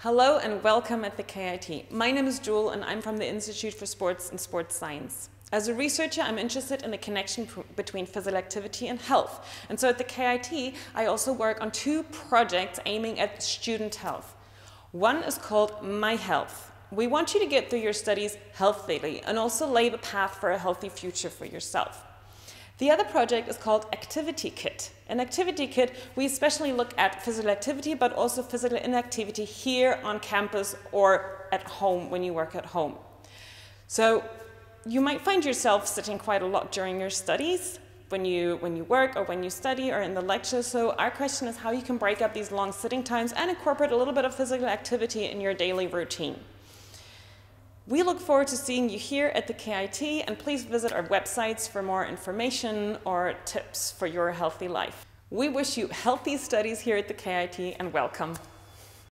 Hello and welcome at the KIT. My name is Jule and I'm from the Institute for Sports and Sports Science. As a researcher, I'm interested in the connection between physical activity and health. And so at the KIT, I also work on two projects aiming at student health. One is called MyHealth. We want you to get through your studies healthily and also lay the path for a healthy future for yourself. The other project is called ActivityKIT. In ActivityKIT, we especially look at physical activity, but also physical inactivity here on campus or at home when you work at home. So you might find yourself sitting quite a lot during your studies when you work or when you study or in the lectures. So our question is how you can break up these long sitting times and incorporate a little bit of physical activity in your daily routine. We look forward to seeing you here at the KIT, and please visit our websites for more information or tips for your healthy life. We wish you healthy studies here at the KIT and welcome.